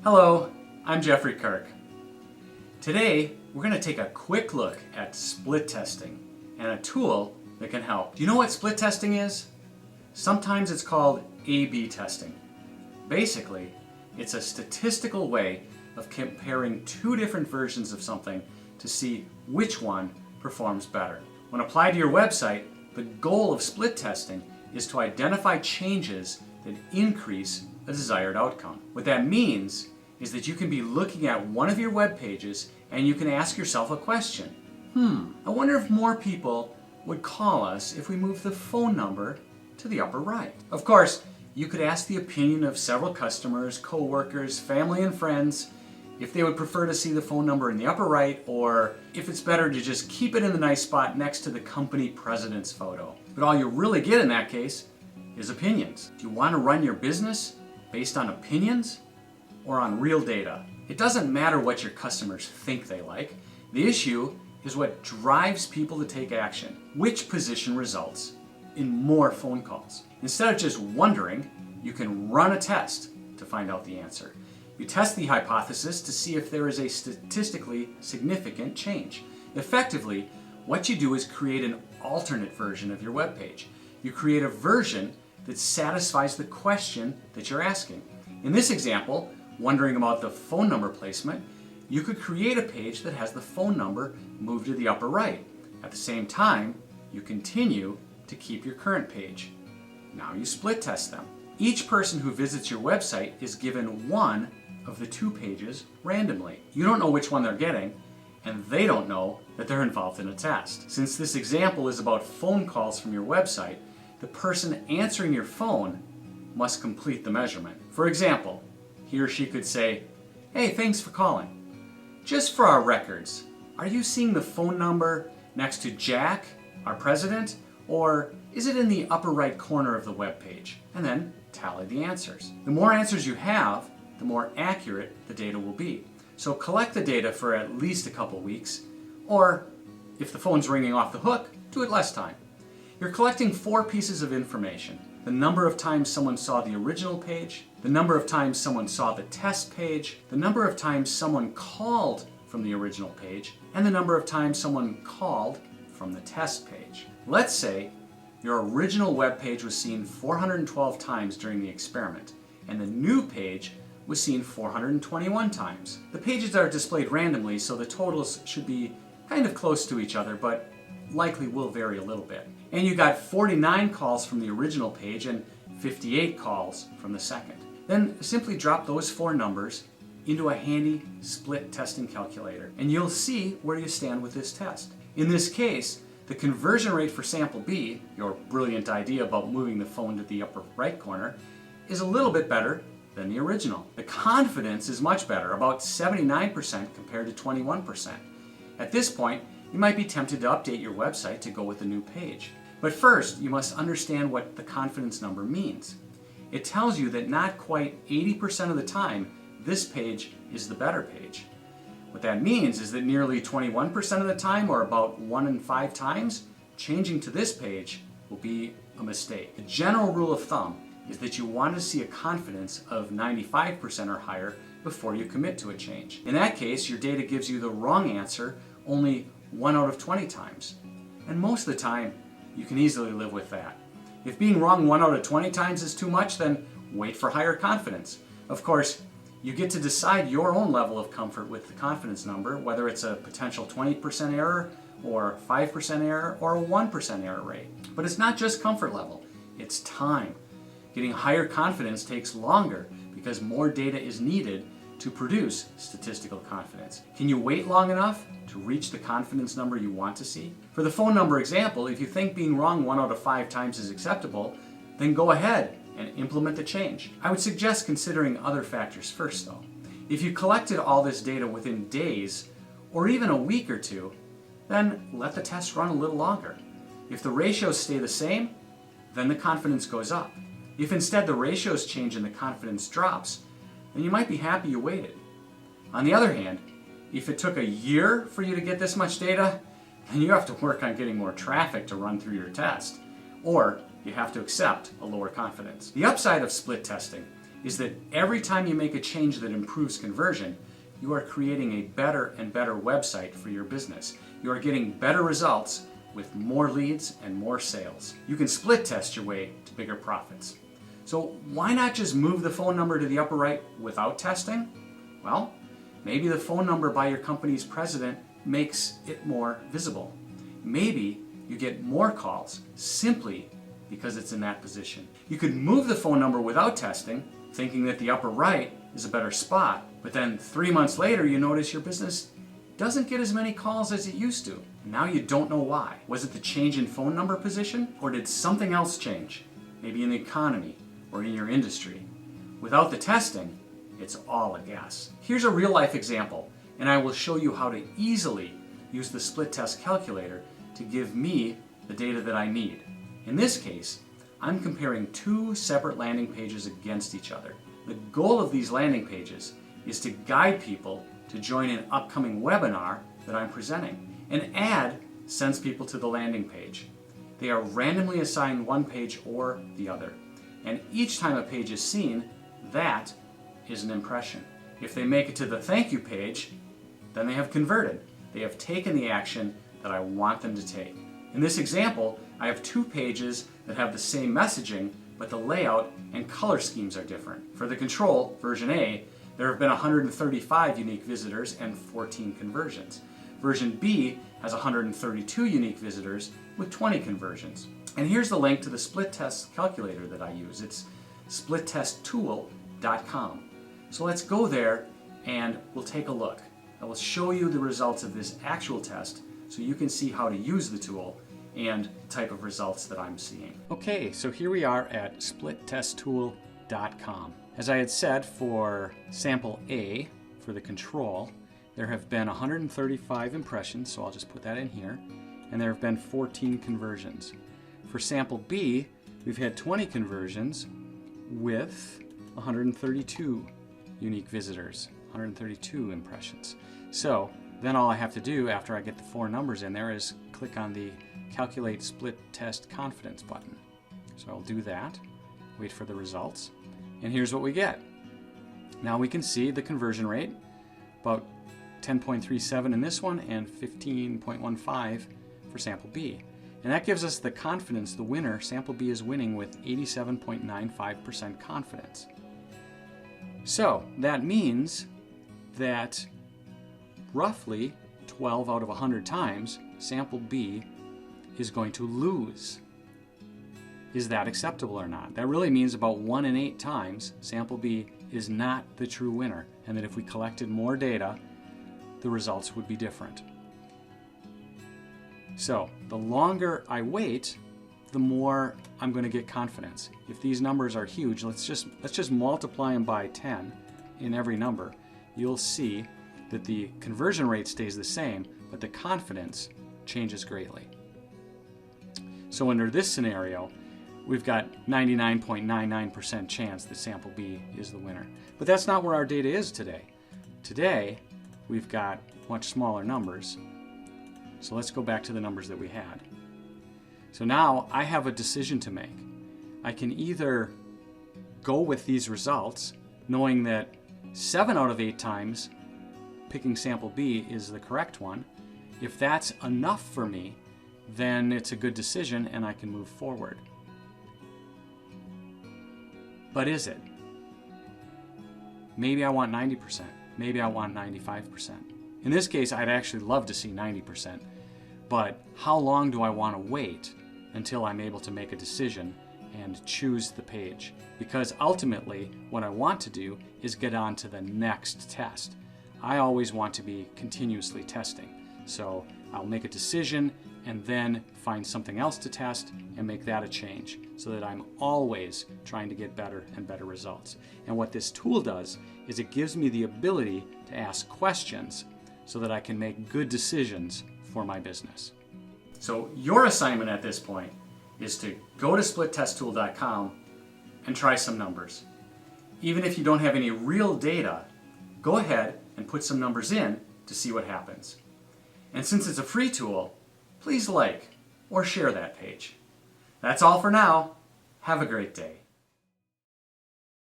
Hello, I'm Jeffrey Kirk. Today, we're going to take a quick look at split testing and a tool that can help. Do you know what split testing is? Sometimes it's called A/B testing. Basically, it's a statistical way of comparing two different versions of something to see which one performs better. When applied to your website, the goal of split testing is to identify changes that increase a desired outcome. What that means is that you can be looking at one of your web pages and you can ask yourself a question. I wonder if more people would call us if we moved the phone number to the upper right. Of course, you could ask the opinion of several customers, co-workers, family and friends if they would prefer to see the phone number in the upper right, or if it's better to just keep it in the nice spot next to the company president's photo. But all you really get in that case is opinions. Do you want to run your business based on opinions or on real data? It doesn't matter what your customers think they like. The issue is what drives people to take action. Which position results in more phone calls? Instead of just wondering, you can run a test to find out the answer. You test the hypothesis to see if there is a statistically significant change. Effectively, what you do is create an alternate version of your web page. You create a version that satisfies the question that you're asking. In this example, wondering about the phone number placement, you could create a page that has the phone number moved to the upper right. At the same time, you continue to keep your current page. Now you split test them. Each person who visits your website is given one of the two pages randomly. You don't know which one they're getting, and they don't know that they're involved in a test. Since this example is about phone calls from your website, the person answering your phone must complete the measurement. For example, he or she could say, "Hey, thanks for calling. Just for our records, are you seeing the phone number next to Jack, our president, or is it in the upper right corner of the web page?" And then tally the answers. The more answers you have, the more accurate the data will be. So collect the data for at least a couple weeks, or if the phone's ringing off the hook, do it less time. You're collecting 4 pieces of information: the number of times someone saw the original page, the number of times someone saw the test page, the number of times someone called from the original page, and the number of times someone called from the test page. Let's say your original web page was seen 412 times during the experiment, and the new page was seen 421 times. The pages are displayed randomly, so the totals should be kind of close to each other, but likely will vary a little bit. And you got 49 calls from the original page and 58 calls from the second. Then simply drop those 4 numbers into a handy split testing calculator, and you'll see where you stand with this test. In this case, the conversion rate for sample B, your brilliant idea about moving the phone to the upper right corner, is a little bit better than the original. The confidence is much better, about 79% compared to 21%. At this point, you might be tempted to update your website to go with the new page. But first, you must understand what the confidence number means. It tells you that not quite 80% of the time, this page is the better page. What that means is that nearly 21% of the time, or about 1 in 5 times, changing to this page will be a mistake. The general rule of thumb is that you want to see a confidence of 95% or higher before you commit to a change. In that case, your data gives you the wrong answer only 1 out of 20 times. And most of the time, you can easily live with that. If being wrong 1 out of 20 times is too much, then wait for higher confidence. Of course, you get to decide your own level of comfort with the confidence number, whether it's a potential 20% error, or 5% error, or a 1% error rate. But it's not just comfort level, it's time. Getting higher confidence takes longer because more data is needed to produce statistical confidence. Can you wait long enough to reach the confidence number you want to see? For the phone number example, if you think being wrong 1 out of 5 times is acceptable, then go ahead and implement the change. I would suggest considering other factors first though. If you collected all this data within days or even a week or 2, then let the test run a little longer. If the ratios stay the same, then the confidence goes up. If instead the ratios change and the confidence drops, then you might be happy you waited. On the other hand, if it took a year for you to get this much data, then you have to work on getting more traffic to run through your test, or you have to accept a lower confidence. The upside of split testing is that every time you make a change that improves conversion, you are creating a better and better website for your business. You are getting better results with more leads and more sales. You can split test your way to bigger profits. So why not just move the phone number to the upper right without testing? Well, maybe the phone number by your company's president makes it more visible. Maybe you get more calls simply because it's in that position. You could move the phone number without testing, thinking that the upper right is a better spot, but then 3 months later you notice your business doesn't get as many calls as it used to. Now you don't know why. Was it the change in phone number position, or did something else change? Maybe in the economy or in your industry. Without the testing, it's all a guess. Here's a real life example, and I will show you how to easily use the split test calculator to give me the data that I need. In this case, I'm comparing two separate landing pages against each other. The goal of these landing pages is to guide people to join an upcoming webinar that I'm presenting. An ad sends people to the landing page. They are randomly assigned one page or the other. And each time a page is seen, that is an impression. If they make it to the thank you page, then they have converted. They have taken the action that I want them to take. In this example, I have two pages that have the same messaging, but the layout and color schemes are different. For the control, version A, there have been 135 unique visitors and 14 conversions. Version B has 132 unique visitors with 20 conversions. And here's the link to the split test calculator that I use. It's splittesttool.com. So let's go there and we'll take a look. I will show you the results of this actual test so you can see how to use the tool and the type of results that I'm seeing. Okay, so here we are at splittesttool.com. As I had said, for sample A, for the control, there have been 135 impressions, so I'll just put that in here, and there have been 14 conversions. For sample B, we've had 20 conversions with 132 unique visitors, 132 impressions. So then all I have to do after I get the four numbers in there is click on the Calculate Split Test Confidence button. So I'll do that, wait for the results, and here's what we get. Now we can see the conversion rate, about 10.37 in this one and 15.15 for sample B. And that gives us the confidence the winner, sample B, is winning with 87.95% confidence. So that means that roughly 12 out of 100 times, sample B is going to lose. Is that acceptable or not? That really means about 1 in 8 times, sample B is not the true winner, and that if we collected more data, the results would be different. So the longer I wait, the more I'm going to get confidence. If these numbers are huge, let's just multiply them by 10 in every number. You'll see that the conversion rate stays the same, but the confidence changes greatly. So under this scenario, we've got 99.99% chance that sample B is the winner. But that's not where our data is today. Today, we've got much smaller numbers. So let's go back to the numbers that we had. So now I have a decision to make. I can either go with these results, knowing that 7 out of 8 times picking sample B is the correct one. If that's enough for me, then it's a good decision and I can move forward. But is it? Maybe I want 90%. Maybe I want 95%. In this case, I'd actually love to see 90%. But how long do I want to wait until I'm able to make a decision and choose the page? Because ultimately, what I want to do is get on to the next test. I always want to be continuously testing. So I'll make a decision and then find something else to test and make that a change so that I'm always trying to get better and better results. And what this tool does is it gives me the ability to ask questions so that I can make good decisions for my business. So your assignment at this point is to go to splittesttool.com and try some numbers. Even if you don't have any real data, go ahead and put some numbers in to see what happens. And since it's a free tool, please like or share that page. That's all for now. Have a great day.